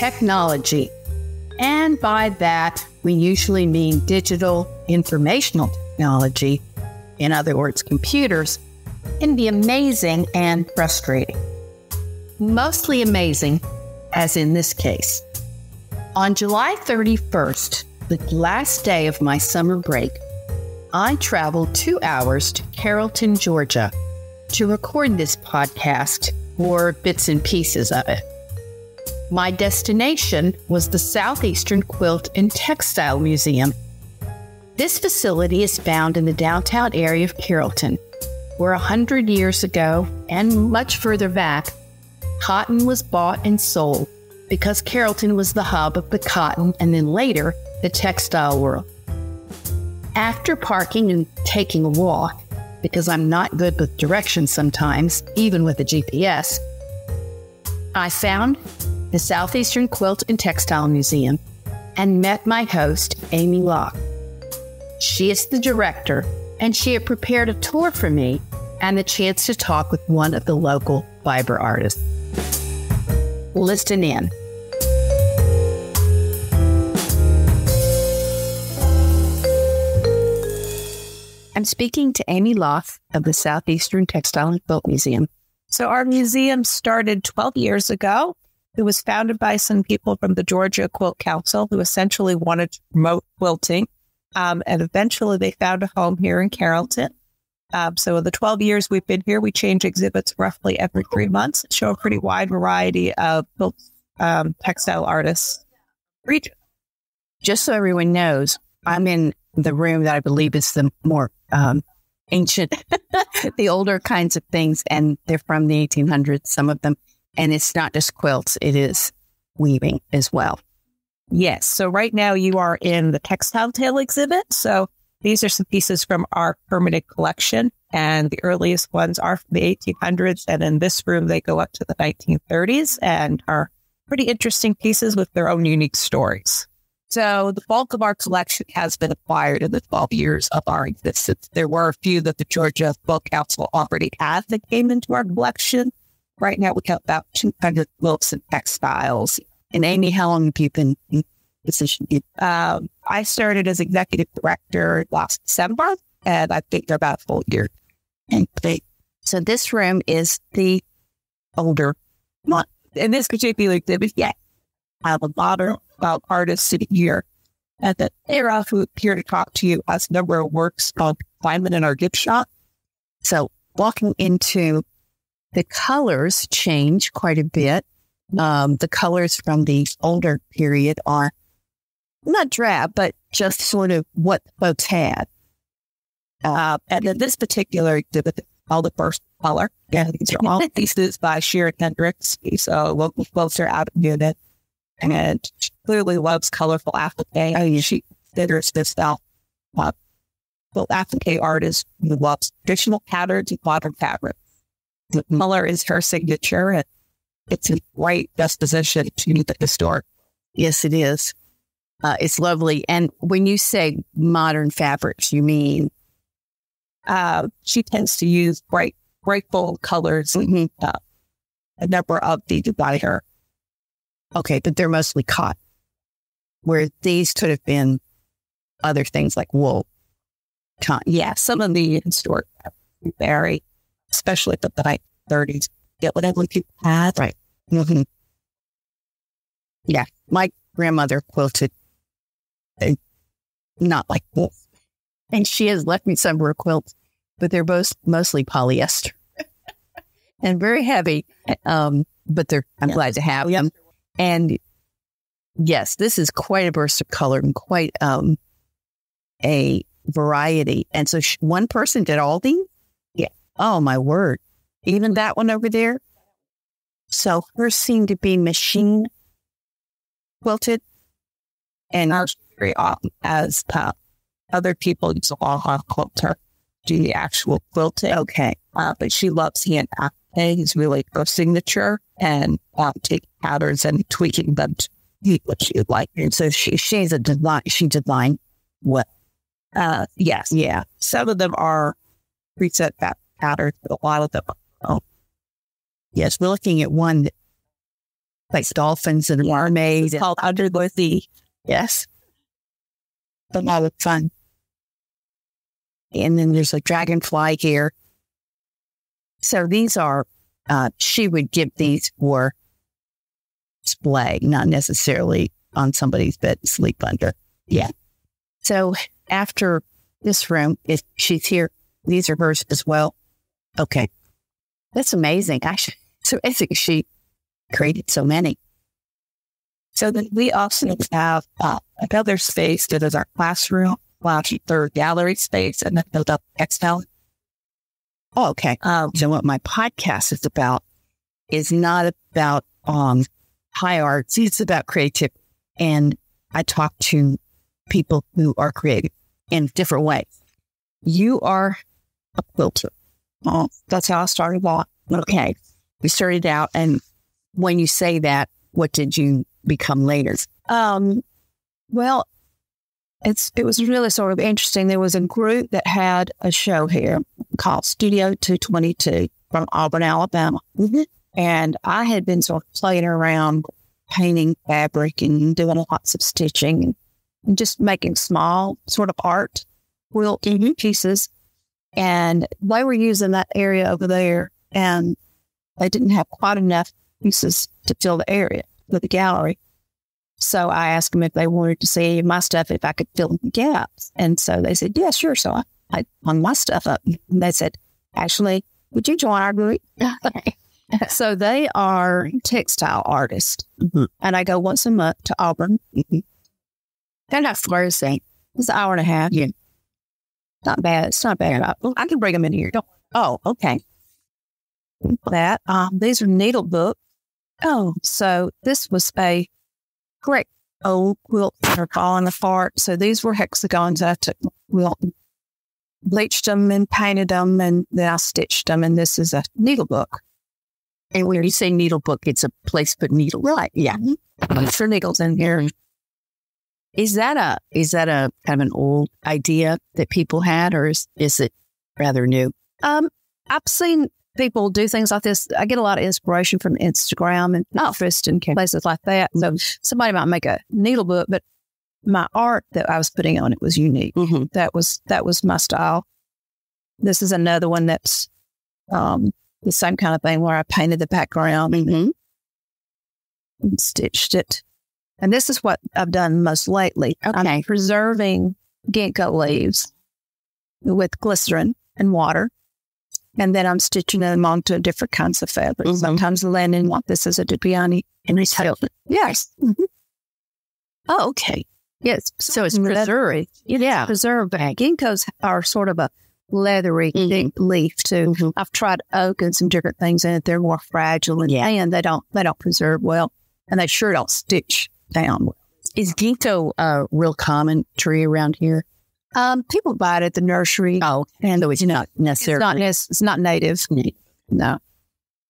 technology. And by that, we usually mean digital informational technology, in other words, computers, can be amazing and frustrating. Mostly amazing, as in this case. On July 31st, the last day of my summer break, I traveled 2 hours to Carrollton, Georgia, to record this podcast, or bits and pieces of it. My destination was the Southeastern Quilt and Textile Museum. This facility is found in the downtown area of Carrollton, where 100 years ago, and much further back, cotton was bought and sold because Carrollton was the hub of the cotton and then later the textile world. After parking and taking a walk, because I'm not good with directions sometimes, even with a GPS, I found the Southeastern Quilt and Textile Museum and met my host, Amy Locke. She is the director, and she had prepared a tour for me and the chance to talk with one of the local fiber artists. Listen in. I'm speaking to Amy Locke of the Southeastern Textile and Quilt Museum. So our museum started 12 years ago. It was founded by some people from the Georgia Quilt Council who essentially wanted to promote quilting. And eventually they found a home here in Carrollton. So in the 12 years we've been here, we change exhibits roughly every 3 months, show a pretty wide variety of quilt, textile artists. Region. Just so everyone knows, I'm in the room that I believe is the more ancient, the older kinds of things, and they're from the 1800s, some of them. And it's not just quilts, it is weaving as well. Yes. So right now you are in the textile tale exhibit. So these are some pieces from our permanent collection. And the earliest ones are from the 1800s. And in this room, they go up to the 1930s and are pretty interesting pieces with their own unique stories. So the bulk of our collection has been acquired in the 12 years of our existence. There were a few that the Georgia Quilt Council already had that came into our collection. Right now, we have about 200 quilts and textiles. And Amy, how long have you been in position? I started as executive director last December, and I've been there about a full year. So this room is the older one. In this particular exhibit, yeah, I have a modern artist sitting here at the era who here to talk to you has a number of works on consignment in our gift shop. So walking into the colors change quite a bit. The colors from the older period are not drab, but just sort of what folks had. And in this particular exhibit, all the first color. Yeah, these are all pieces by Sharon Hendricks. So local quilts are out of unit. And she clearly loves colorful applique. She considers this style quilt applique artist who loves traditional patterns and modern fabric. The color is her signature, and it's a great disposition to the historic. Yes, it is. It's lovely. And when you say modern fabrics, you mean? She tends to use bright, bold colors. A number of the designer. Okay, but they're mostly cotton, where these could have been other things like wool. Cotton. Yeah, some of the historic vary, especially the 1930s. Get whatever people had. Right. Yeah, my grandmother quilted not like wool. And she has left me some of her quilts, but they're both mostly polyester and very heavy. But I'm glad to have them. And yes, this is quite a burst of color and quite a variety. And so one person did all these? Yeah. Oh, my word. Even that one over there? So hers seemed to be machine quilted. And ours very often as other people use a long quilter do the actual quilting. Okay. But she loves hand applique. Is really her signature, and taking patterns and tweaking them to meet what she would like. And so she's a design. She designed what? Yes. Yeah. Some of them are preset patterns, but a lot of them are. Yes, we're looking at one like dolphins and mermaids. It's called Under the Sea. Yes. A lot of fun. And then there's a dragonfly here. So these are, she would give these for display, not necessarily on somebody's bed to sleep under. Yeah. So after this room, if she's here, these are hers as well. Okay. That's amazing. Actually, so I think she created so many. So then we also have another space that is our classroom, third gallery space, and then built up Textile. Oh, okay. So what my podcast is about is not about high arts. It's about creativity. And I talk to people who are creative in different ways. You are a quilter. Oh, that's how I started off. Okay. We started out, and when you say that, what did you become later? Well, it was really sort of interesting. There was a group that had a show here called Studio 222 from Auburn, Alabama. Mm-hmm. And I had been sort of playing around painting fabric and doing lots of stitching and just making small sort of art quilt pieces. And they were using that area over there, and they didn't have quite enough pieces to fill the area for the gallery. So I asked them if they wanted to see my stuff, if I could fill in the gaps. And so they said, yeah, sure. So I hung my stuff up. And they said, actually, would you join our group? So they are textile artists. Mm-hmm. And I go once a month to Auburn. Mm-hmm. They're not Thursday. It's an hour and a half. Yeah. Not bad. It's not bad. I can bring them in here. Oh, okay. That. These are needle books. Oh, so this was a correct old quilts that are falling apart. So these were hexagons. I took quilt, bleached them and painted them, and then I stitched them. And this is a needle book. And when you say needle book, it's a place to put needles. Right. Yeah. For needles in here. Is that a kind of an old idea that people had, or is it rather new? I've seen people do things like this. I get a lot of inspiration from Instagram and Pinterest and places like that. So somebody might make a needle book, but my art that I was putting on it was unique. Mm-hmm. That was my style. This is another one that's the same kind of thing where I painted the background and stitched it. And this is what I've done most lately. Okay. I'm preserving ginkgo leaves with glycerin and water. And then I'm stitching them onto different kinds of fabrics. Mm-hmm. Sometimes linen, like this is a Dupiani. And it's healthy. Yes. Mm-hmm. Oh, okay. Yes. So it's preserved. Yeah. Preserved. Ginkgos are sort of a leathery thick leaf too. Mm-hmm. I've tried oak and some different things in it. They're more fragile and they don't preserve well, and they sure don't stitch down well. Is ginkgo a real common tree around here? People buy it at the nursery. Oh, and so it's not necessarily. It's not native. No.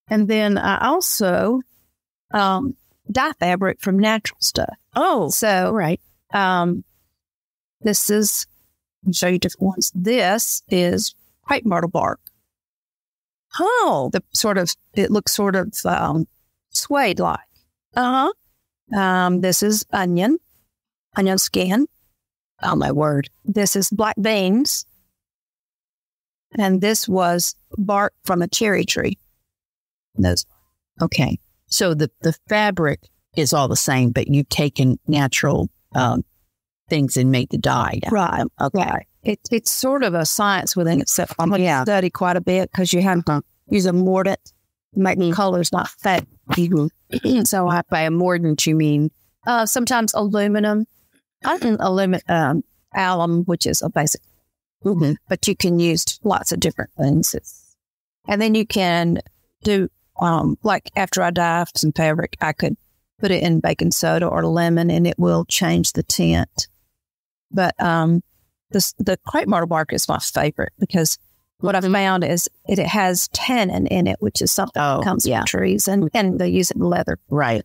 And then I also dye fabric from natural stuff. Oh, So right. This is, I'll show you different ones. This is crepe myrtle bark. Oh, It looks sort of suede like. This is onion skin. oh my word. This is black beans. And this was bark from a cherry tree. Okay. So the fabric is all the same, but you've taken natural things and made the dye. Right. Okay. Right. It's sort of a science within itself. I'm going to study quite a bit because you have to use a mordant to make the colors not fade. So By a mordant, you mean? sometimes aluminum. I can alum, which is a basic, but you can use lots of different things. And then you can do, like after I dye some fabric, I could put it in baking soda or lemon and it will change the tint. But the crepe myrtle bark is my favorite because what I've found is it has tannin in it, which is something that comes from trees, and they use it in leather. Right.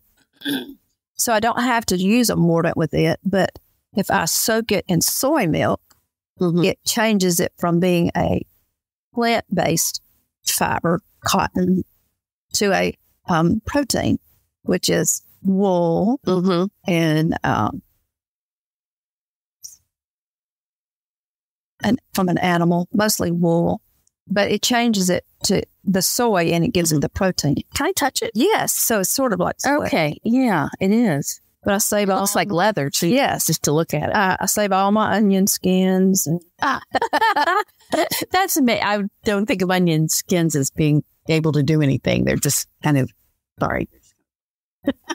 So I don't have to use a mordant with it, but if I soak it in soy milk, it changes it from being a plant-based fiber, cotton, to a protein, which is wool and from an animal, mostly wool, but it changes it to the soy and it gives it the protein. Can I touch it? Yes. So it's sort of like soy. Okay. Yeah, it is. But I save all. It's like leather, too. Yes. Just to look at it. I save all my onion skins. And That's amazing. I don't think of onion skins as being able to do anything. They're just kind of, sorry.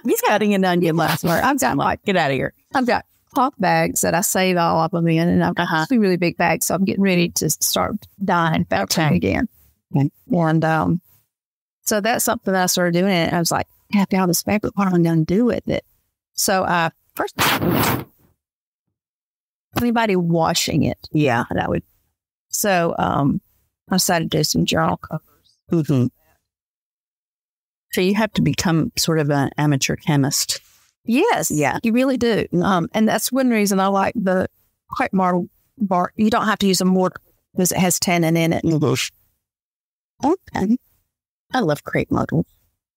He's cutting an onion last night. Get out of here. I've got cloth bags that I save all of them in, and I've got 2 really big bags, so I'm getting ready to start dyeing fabric again. Okay. And so that's something that I started doing, and I was like, I have all this fabric. What am I going to do with it? So first, anybody washing it? Yeah. That would. So I decided to do some journal covers. Mm-hmm. So you have to become sort of an amateur chemist. Yes. Yeah. You really do. And that's one reason I like the crepe myrtle bark. You don't have to use a mortar because it has tannin in it. Okay. I love crepe myrtle.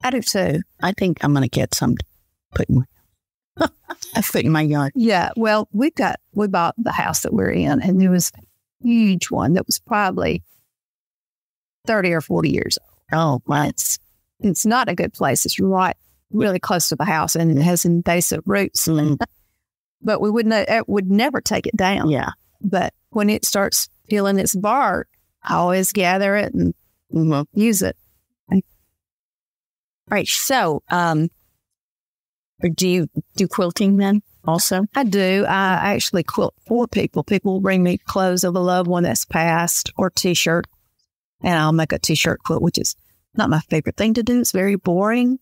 I do too. I think I'm going to get some to put in my yard. Yeah. Well, we bought the house that we're in, and there was a huge one that was probably 30 or 40 years old. Oh, wow. It's not a good place. It's really close to the house, and it has invasive roots. But we would never take it down. Yeah. But when it starts peeling its bark, I always gather it and use it. All right. So, do you do quilting then also? I do. I actually quilt for people. People will bring me clothes of a loved one that's passed or T-shirt, and I'll make a T-shirt quilt, which is not my favorite thing to do. It's very boring,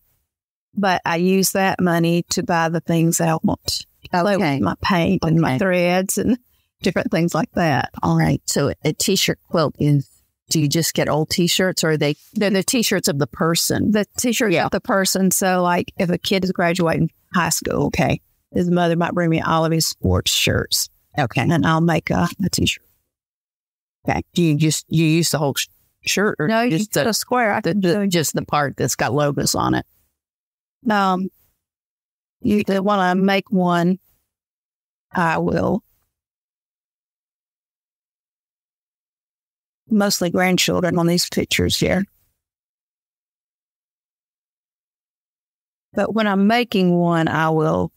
but I use that money to buy the things that I want. Okay. My paint and my threads and different things like that. All right. So a T-shirt quilt is, do you just get old T-shirts, or are they're the T-shirts of the person? The T-shirts of the person. So like if a kid is graduating high school, okay, his mother might bring me all of his sports shirts. Okay. And I'll make a T-shirt. Okay. Do you use the whole shirt, or no, just a square? Just the part that's got logos on it? When I make one, I will mostly grandchildren on these pictures here. But when I'm making one, I will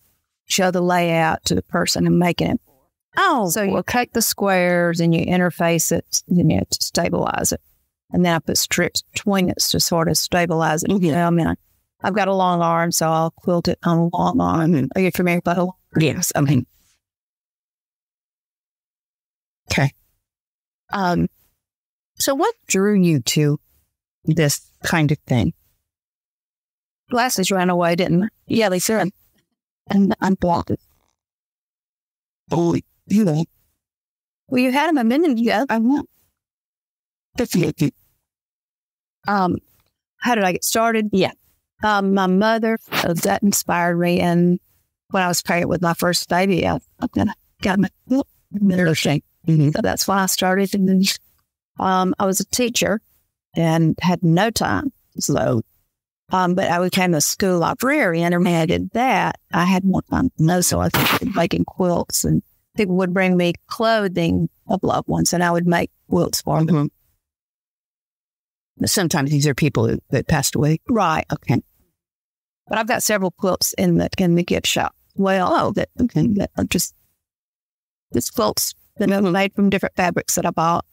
show the layout to the person I'm making it for. Oh, so you take the squares and you interface it, and you have to stabilize it. And then I put strips between it to sort of stabilize it. Yeah. I mean, I've got a long arm, so I'll quilt it on a long arm. Are you familiar with that? Yes. I mean, okay. So what drew you to this kind of thing? Glasses ran away, didn't they? Yeah, they said. And unblocked it. Oh, you know. Well, you had them a minute ago. I know. Definitely. How did I get started? Yeah. My mother, that inspired me. And when I was pregnant with my first baby, I got my middle shape. So that's why I started. And then I was a teacher and had no time. So, but I became a school librarian, and when I did that, I had more time to know. So I started making quilts, and people would bring me clothing of loved ones, and I would make quilts for them. Sometimes these are people that passed away. Right. Okay. But I've got several quilts in the gift shop. Well, that are just quilts that are made from different fabrics that I bought.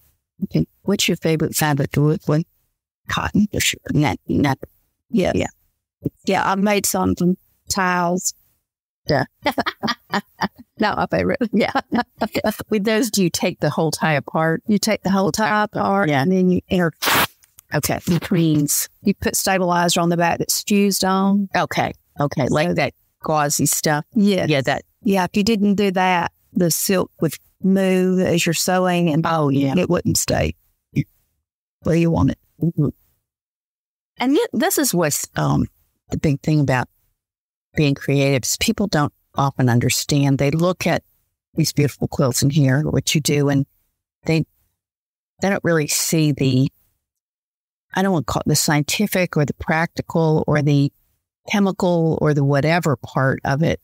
Okay. What's your favorite fabric to work with? Cotton, for sure. Not. Yeah. Yeah, I made some from tiles. Yeah. Not my favorite. Yeah. With those, do you take the whole tie apart? You take the whole tie apart, and then you okay. Creams. You put stabilizer on the back that's fused on. Okay. Like that gauzy stuff. Yeah. Yeah. If you didn't do that, the silk would move as you're sewing, and it wouldn't stay where you want it. Mm-hmm. And yet, this is what's the big thing about being creative is people don't often understand. They look at these beautiful quilts in here, what you do, and they don't really see I don't want to call it the scientific or the practical or the chemical or the whatever part of it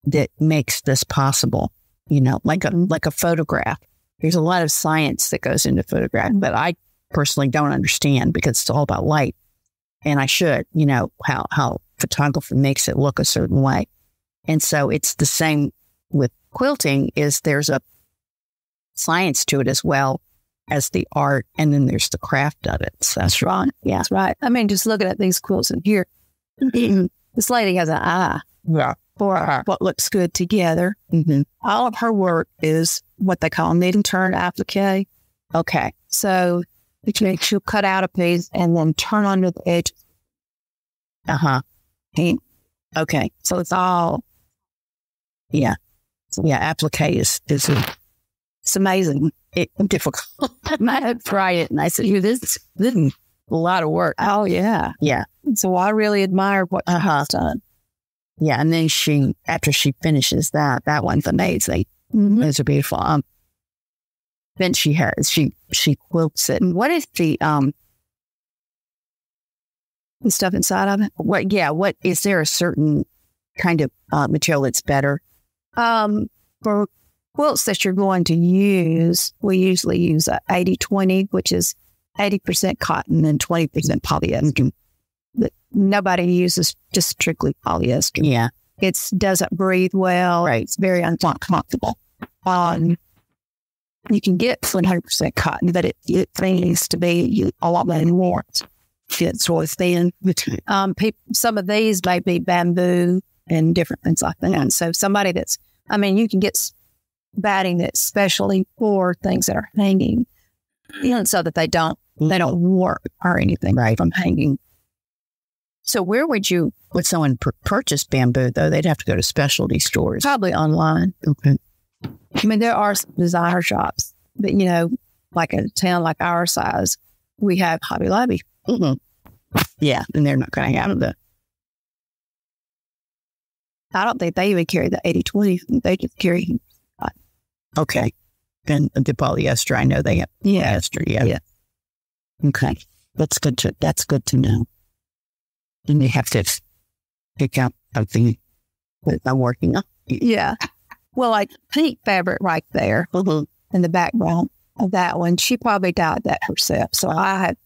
that makes this possible. You know, like a photograph. There's a lot of science that goes into photograph, but I personally don't understand because it's all about light. And I should, you know, how photography makes it look a certain way. And so it's the same with quilting, is there's a science to it as well as the art, and then there's the craft of it. So that's right. Yeah, that's right. I mean, just looking at these quilts in here, this lady has an eye for what looks good together. Mm-hmm. All of her work is what they call knit and turn applique. Okay. So which means she'll cut out a piece and then turn under the edge. And, okay. So it's all. Yeah. Yeah. Applique is it's amazing. It's difficult. I had tried it and I said, this is a lot of work. Oh, yeah. Yeah. So I really admire what she's done. Yeah. And then after she finishes that one's amazing. Mm-hmm. Those are beautiful. Then she quilts it. And what is the stuff inside of it? What is there a certain kind of material that's better? For quilts that you're going to use, we usually use a 80-20, which is 80% cotton and 20% polyester. But nobody uses just strictly polyester. Yeah. It doesn't breathe well. Right. It's very uncomfortable. You can get 100% cotton, but it needs to be a lot more. It's really thin. Some of these may be bamboo and different things like that. And so somebody you can get batting that's specially for things that are hanging, so that they don't warp or anything from hanging. So where would someone purchase bamboo, though? They'd have to go to specialty stores. Probably online. Okay. I mean, there are some designer shops, but, like a town like our size, we have Hobby Lobby. Mm-hmm. Yeah, and they're not going to have the. I don't think they even carry the 80-20. They just carry. Okay. And the polyester, I know they have polyester. Yeah. Okay. That's good to know. And they have to pick out something that I'm working on. Yeah. Well, like pink fabric right there in the background of that one, she probably dyed that herself. So I have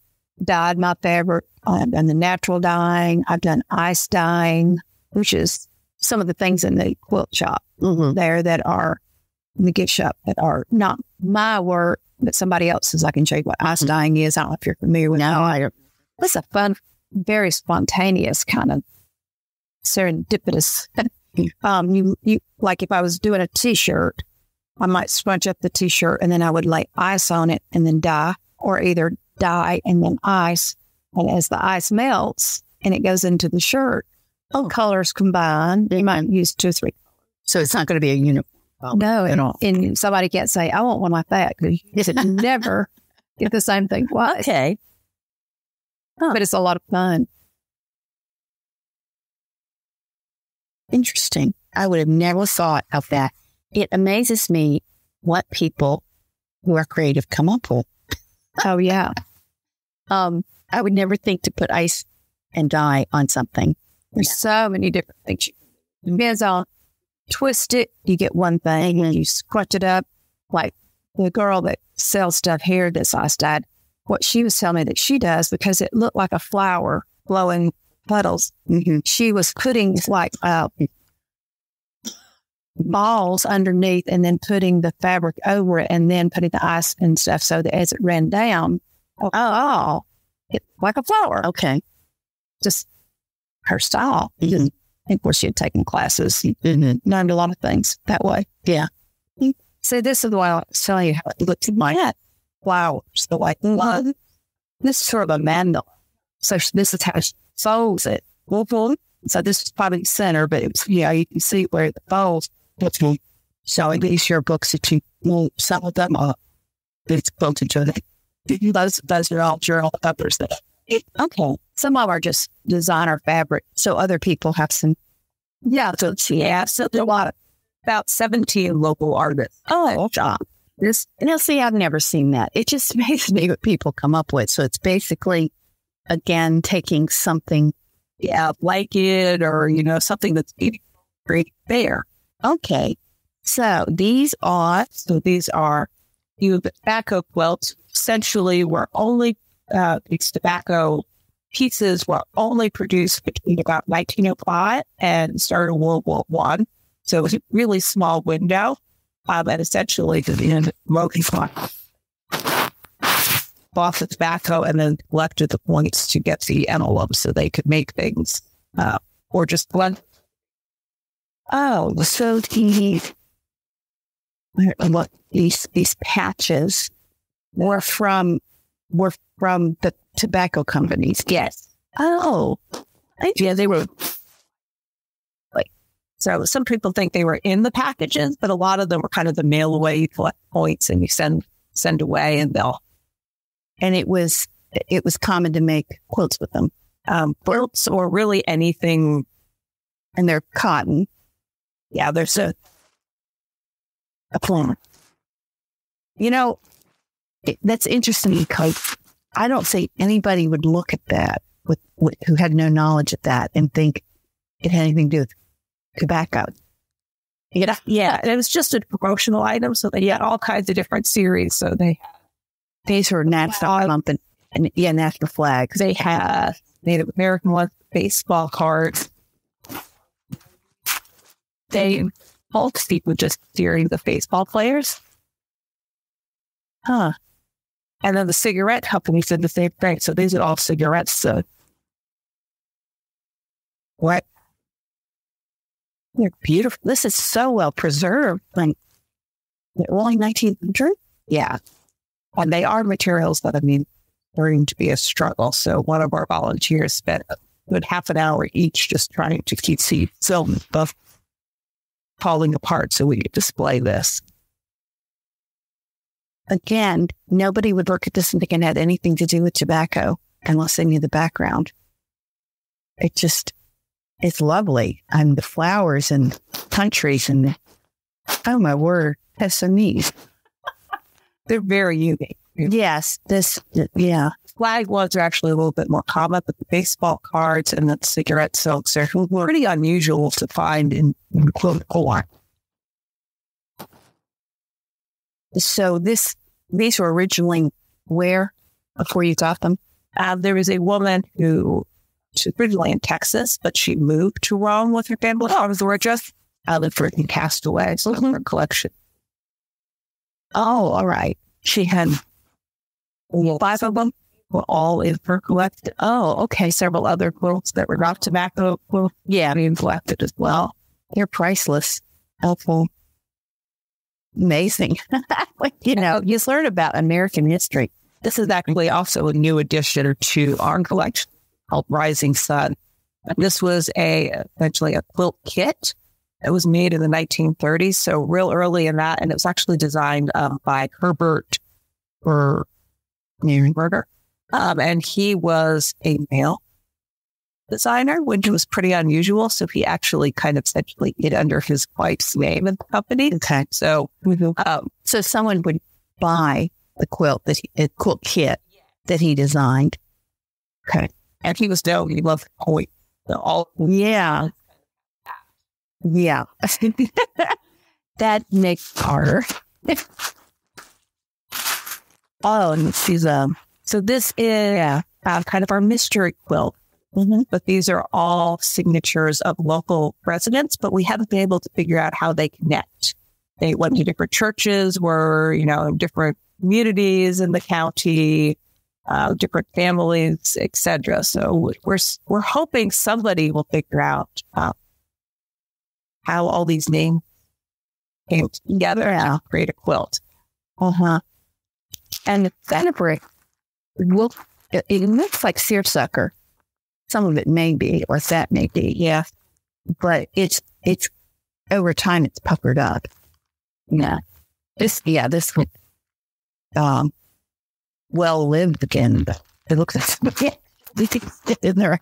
dyed my fabric. I've done the natural dyeing. I've done ice dyeing, which is some of the things in the quilt shop there that are in the gift shop that are not my work, but somebody else's. I can show you what ice dyeing is. I don't know if you're familiar with it. It's a fun, very spontaneous kind of serendipitous. You like if I was doing a T-shirt, I might sponge up the T-shirt and then I would lay ice on it and then dye, or either dye and then ice. And as the ice melts and it goes into the shirt, colors combine. You might use 2 or 3. So it's not going to be a uniform. No, and somebody can't say, I want one like that, because you never get the same thing twice. Okay. But it's a lot of fun. Interesting. I would have never thought of that. It amazes me what people who are creative come up with. Oh, yeah. I would never think to put ice and dye on something. There's so many different things. It depends on, twist it, you get one thing, and you scrunch it up. Like the girl that sells stuff here that's ice dyed, what she was telling me that she does, because it looked like a flower blowing puddles. Mm-hmm. She was putting like balls underneath and then putting the fabric over it and then putting the ice and stuff so that as it ran down, it's like a flower. Okay. Just her style. Mm-hmm. Of course, she had taken classes, learned a lot of things that way. Yeah. See, this is the way I was telling you how it looks in my head. Flowers, the white one. This is sort of a mandala. So this is how she folds it. So this is probably the center, but it's, you can see where the folds. So in these your books that you move, some of them are it's quilted to those are all journal covers. Okay. Some of them are just designer fabric. So other people have some. Yeah. So there are a lot of about 17 local artists. Oh, job. See, I've never seen that. It just amazes me what people come up with. So it's basically, again, taking something blanket or, something that's very fair. Okay. So these are tobacco quilts. Essentially, these tobacco pieces were only produced between about 1905 and the start of World War I. So it was a really small window. And essentially, the smoking bought the tobacco and then collected the points to get the envelopes so they could make things or just blend. Oh, so these patches were from the tobacco companies. Yes. Oh, yeah, they were. So some people think they were in the packages, but a lot of them were kind of the mail away. You collect points and you send away, and it was common to make quilts with them. Quilts or really anything, and they're cotton. Yeah, there's a plumber. That's interesting because I don't think anybody would look at that who had no knowledge of that and think it had anything to do with tobacco. Yeah, and it was just a promotional item, so they had all kinds of different series. So these were national and national flags. They had Native American ones, baseball cards. They Hulk Steve with just series of baseball players. Huh. And then the cigarette companies did the same thing. So these are all cigarettes. So what? They're beautiful. This is so well preserved. Like, only 1900? Yeah. And they are materials that, going to be a struggle. So one of our volunteers spent a good half an hour each just trying to keep some stuff falling apart so we could display this. Again, nobody would look at this and think it had anything to do with tobacco unless they knew the background. It's lovely. And the flowers and countries and oh my word, that's so neat. They're very unique. Yes, Flag ones are actually a little bit more common, but the baseball cards and the cigarette silks are pretty unusual to find in quilt form. So these were originally where before you got them? There was a woman who she's originally in Texas, but she moved to Rome with her family. I was just freaking cast away. So her collection. Oh, all right. She had 5 of them were all in her collection. Oh, okay. Several other quilts that were not tobacco quilts. Yeah, being collected as well. They're priceless. Helpful. Amazing. You learn about American history. This is actually also a new addition to our collection called Rising Sun. And this was essentially a quilt kit. It was made in the 1930s, so real early in that. And it was actually designed by Herbert Nierenberger. And he was a male designer, which was pretty unusual. So he actually kind of essentially hid under his wife's name in the company. Okay. So, so someone would buy the quilt kit that he designed. Okay. And he was known, he loved point. Yeah. That makes harder. And so this is kind of our mystery quilt. Mm-hmm. But these are all signatures of local residents, but we haven't been able to figure out how they connect. They went to different churches, were, in different communities in the county, different families, etc. So we're hoping somebody will figure out how all these names came together to create a quilt. And it's kind of it looks like seersucker. Some of it may be, or that may be, yeah. But it's over time it's puckered up. Yeah. This well lived again. It looks like in there.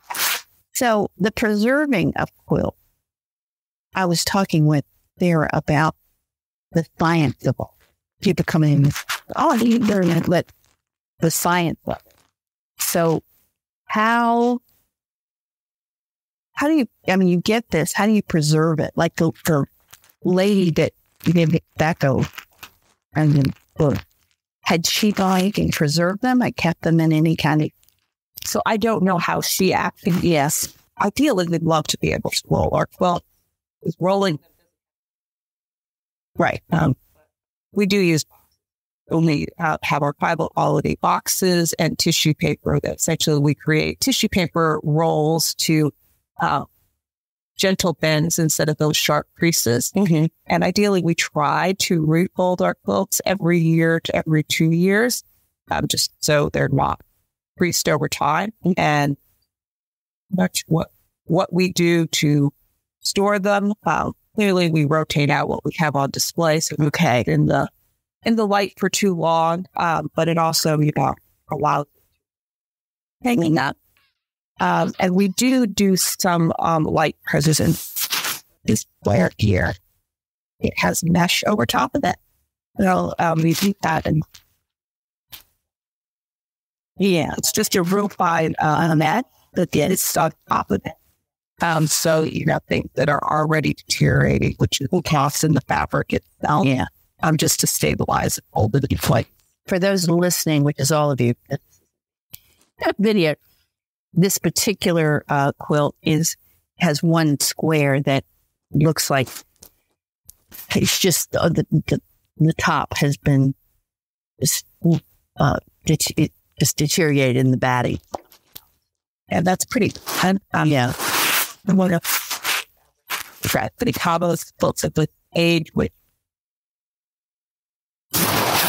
So the preserving of quilt. I was talking with Sarah about the science of it. People come in, they're going to let the science of it. So how how do you, I mean, you get this, how do you preserve it? Like the lady that you gave that go, and then had she like and preserved them? I kept them in any kind of. So I don't know how she acted. Yes. Ideally, we'd love to be able to roll our quilt. Is rolling. Right. We do use only have our Bible quality boxes and tissue paper that essentially we create tissue paper rolls to gentle bends instead of those sharp creases. Mm-hmm. And ideally, we try to refold our quilts every year to every 2 years, just so they're not creased over time. And much what we do to store them. Clearly, we rotate out what we have on display, so we can't in the light for too long. But it also, allows hanging up. And we do some light preservation. This square here, it has mesh over top of it. So we do that, and yeah, it's just a real fine mat that is on top of it. So you have things that are already deteriorating, which is cost in the fabric itself. Yeah. Just to stabilize it, hold it in place. For those listening, which is all of you, video, this particular quilt has one square that looks like it's just the top has been just deteriorated in the batting, and that's pretty. Yeah. I want to try pretty combos quilts of the age which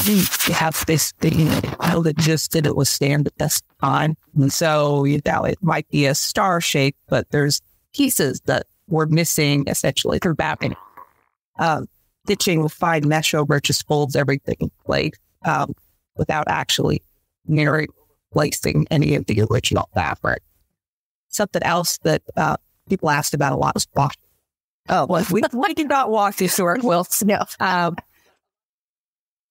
you have this thing that just didn't withstand the test of time. And so, it might be a star shape, but there's pieces that were missing essentially through bapping. Stitching with fine mesh over it just folds everything in place without actually replacing any of the original fabric. Something else that people asked about a lot is wash. Oh, well, we did not wash these sort of quilts. No.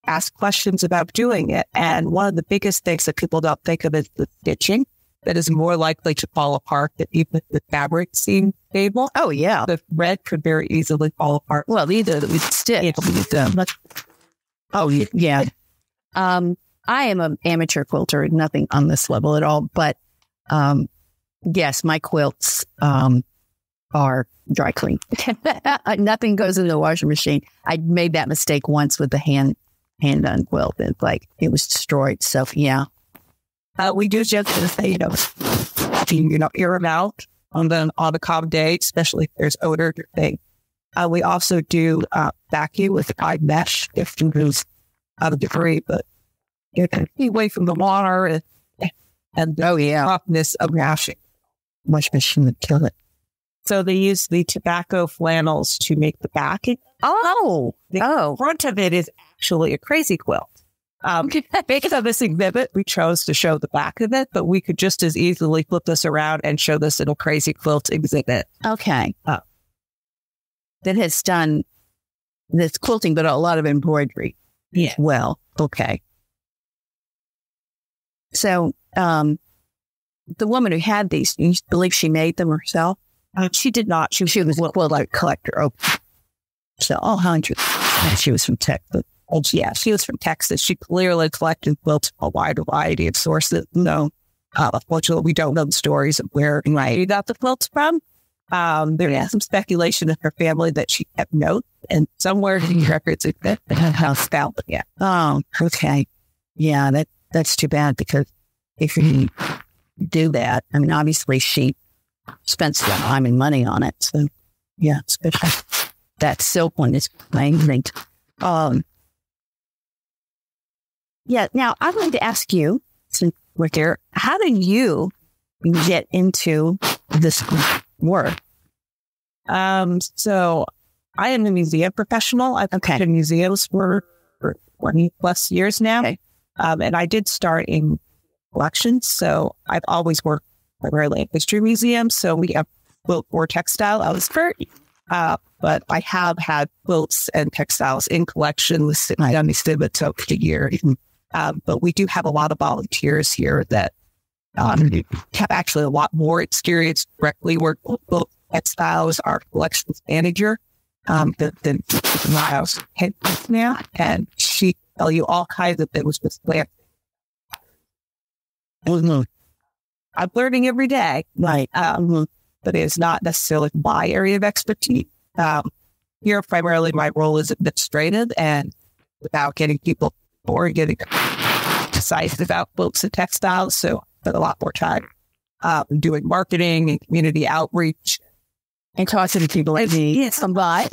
Ask questions about doing it. And one of the biggest things that people don't think of is the stitching that is more likely to fall apart than even if the fabric seems stable. Oh, yeah. The thread could very easily fall apart. Well, either we stitch. Oh, yeah. I am an amateur quilter, nothing on this level at all. But yes, my quilts are dry clean. Nothing goes in the washing machine. I made that mistake once with the hand done quilt. It's like it was destroyed. So yeah, we do just say air them out on the calm day, especially if there's odor thing. We also do vacuum with fine mesh if there's debris, but you can be away from the water and the roughness of washing. Wash machine would kill it. So they use the tobacco flannels to make the backing. The front of it is actually a crazy quilt. Because of this exhibit, we chose to show the back of it, but we could just as easily flip this around and show this little crazy quilt exhibit. Okay. That has done this quilting, but a lot of embroidery. Yeah. Well, okay. So, the woman who had these, you believe she made them herself? She did not. She was a quilt collector. Oh, so all hundreds. And she was from Texas. Yeah, she was from Texas. She clearly collected quilts from a wide variety of sources. No, unfortunately, we don't know the stories of where she got the quilts from. There is some speculation in her family that she kept notes, and somewhere in the records it house found them. Yeah. Oh, okay. Yeah, that's too bad, because if you do that, I mean, obviously she spent some time and money on it. So yeah, especially that silk one is amazing. Yeah. Now I wanted to ask you, since we're here, how did you get into this work? So I am a museum professional. I've been in museums for 20 plus years now. Okay. And I did start in collections. So I've always worked primarily in history museums. So we have quilt or textile expert. But I have had quilts and textiles in collections on the exhibit over the years. But we do have a lot of volunteers here that have actually a lot more experience directly working with Textile as our collections manager than my head now, and she tell you all kinds of things with plant. I'm learning every day, Right. but it's not necessarily my area of expertise. Here, primarily, my role is administrative, and without getting people or getting excited about quilts and textiles, so I spend a lot more time doing marketing and community outreach. And talking to people like me. Yes, but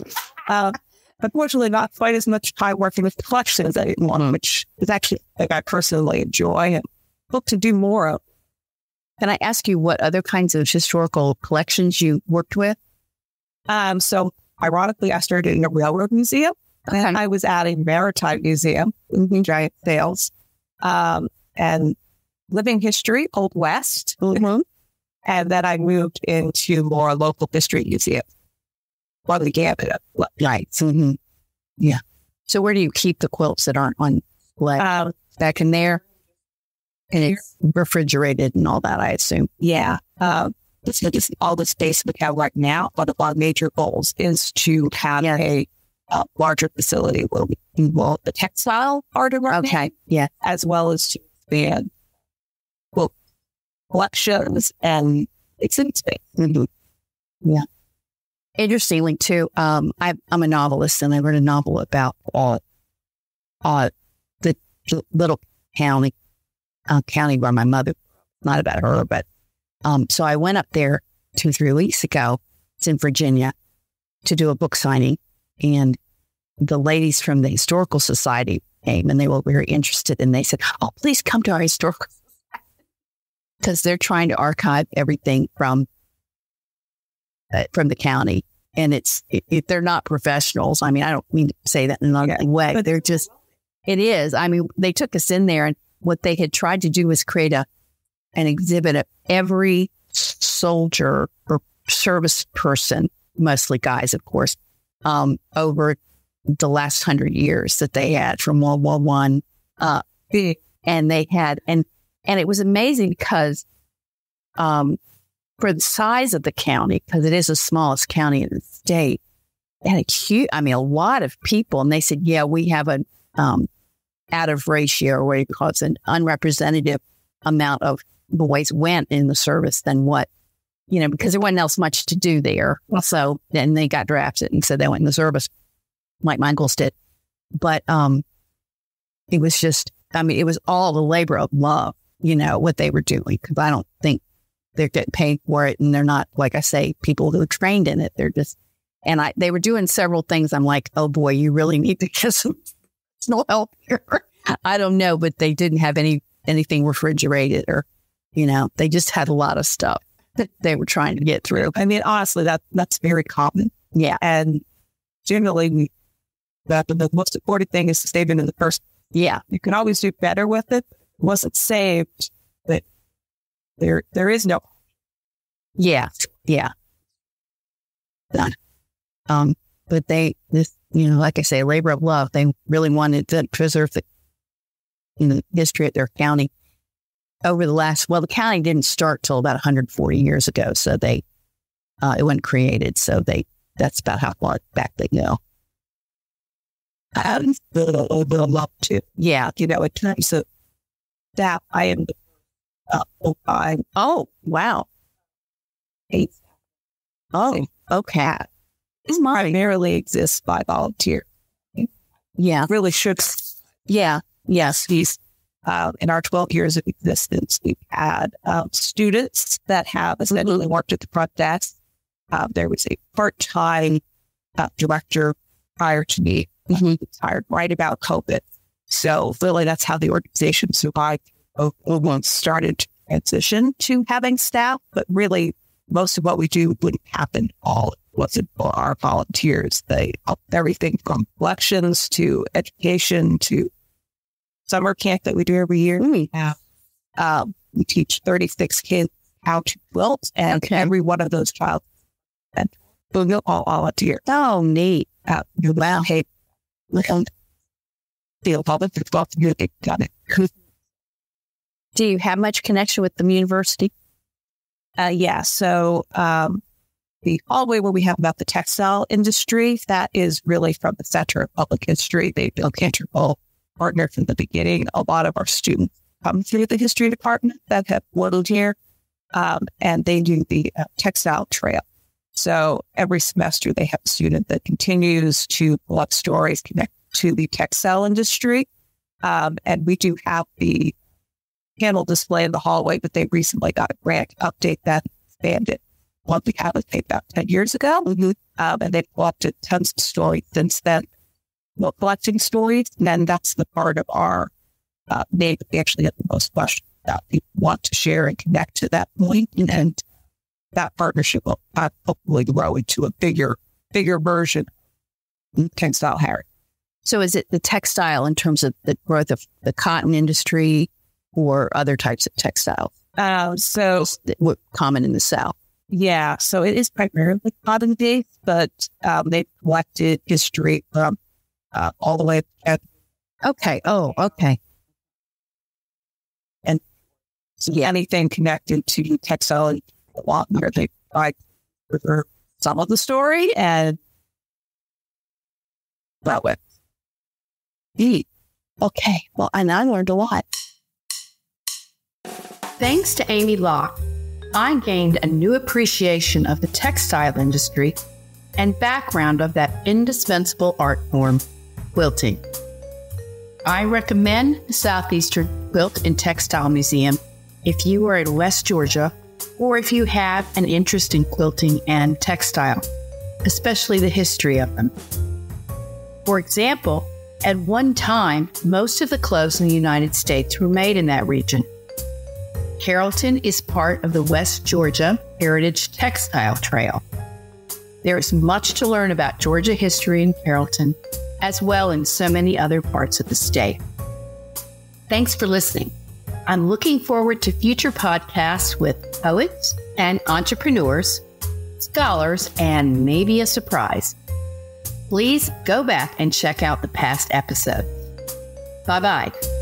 unfortunately, not quite as much time working with the collections as I want, which is actually like I personally enjoy and hope to do more of. Can I ask you what other kinds of historical collections you worked with? So ironically, I started in a railroad museum, and I was at a maritime museum in giant sails, and living history, Old West. And then I moved into more local history museum. Well, the gamut of Right. Yeah. So where do you keep the quilts that aren't on display? Back in there? And it's refrigerated and all that, I assume. Yeah. This is all the space we have right now. One of our major goals is to have a larger facility where we involve the textile part of our as well as to expand collections and exhibit space. Yeah. Interestingly, too, I'm a novelist, and I wrote a novel about the little county where my mother, not about her, but so I went up there 2 or 3 weeks ago. It's in Virginia to do a book signing, and the ladies from the Historical Society came, and they were very interested, and they said, "Oh, please come to our historical society," because they're trying to archive everything from the county. And they're not professionals. I mean, I don't mean to say that in another way, but they're just, it is. I mean, they took us in there, and what they had tried to do was create an exhibit of every soldier or service person, mostly guys, of course, over the last 100 years that they had from World War One. And they had, and it was amazing because, for the size of the county, because it is the smallest county in the state, they had a lot of people. And they said, yeah, we have an out of ratio, or what do you call it, an unrepresentative amount of boys went in the service than what, because there wasn't else much to do there. So then they got drafted, and so they went in the service like my uncles did. But it was just, it was all the labor of love, what they were doing, because I don't think they're getting paid for it, and they're not, like I say, people who are trained in it. They're just, they were doing several things. I'm like, oh boy, you really need to get some personal help here. I don't know, but they didn't have anything refrigerated, or, they just had a lot of stuff that they were trying to get through. I mean, honestly, that's very common. Yeah. And generally, the most important thing is to save it in the first. Yeah. You can always do better with it. Once it's saved, but there is no. Yeah. Yeah. But like I say, labor of love, they really wanted to preserve the history of their county over the county didn't start till about 140 years ago. So it wasn't created. So that's about how far back they go. And the love too. Yeah. In terms of that, I am full-time. Oh, wow. 8. Oh, okay. This primarily exists by volunteer. Yeah. Really should. Yeah. Yes. In our 12 years of existence, we've had students that have essentially worked at the front desk. There was a part-time director prior to me. He was hired right about COVID. So really, that's how the organization survived. Started to transition to having staff, but really, most of what we do wouldn't happen all. It wasn't for our volunteers. They helped everything from collections to education to summer camp that we do every year. We teach 36 kids how to quilt, and every one of those child and we'll all volunteer. Oh, neat. Wow. Hey, feel public. It's got it. Do you have much connection with the university? Yeah. So the hallway where we have about the textile industry, that is really from the Center of Public History. They've been an integral partner from the beginning. A lot of our students come through the history department that have lived here, and they do the textile trail. So every semester they have a student that continues to collect stories connected to the textile industry. And we do have the panel display in the hallway, but they recently got a grant to update that and expand it. What we have is made about 10 years ago. And they've collected tons of stories since then. Well, collecting stories, and then that's the part of our name that we actually have the most questions about. People want to share and connect to that point, and that partnership will hopefully grow into a bigger version of Textile Harry. So is it the textile in terms of the growth of the cotton industry or other types of textiles? So what common in the South? Yeah, so it is primarily cotton-based, but they've collected history from all the way at. Okay. Oh, okay. And anything connected to textile, where they provide for some of the story and that way. Okay. Well, and I learned a lot. Thanks to Amy Locke, I gained a new appreciation of the textile industry and background of that indispensable art form, quilting. I recommend the Southeastern Quilt and Textile Museum if you are in West Georgia or if you have an interest in quilting and textile, especially the history of them. For example, at one time, most of the clothes in the United States were made in that region. Carrollton is part of the West Georgia Heritage Textile Trail. There is much to learn about Georgia history in Carrollton, as well in so many other parts of the state. Thanks for listening. I'm looking forward to future podcasts with poets and entrepreneurs, scholars, and maybe a surprise. Please go back and check out the past episodes. Bye-bye.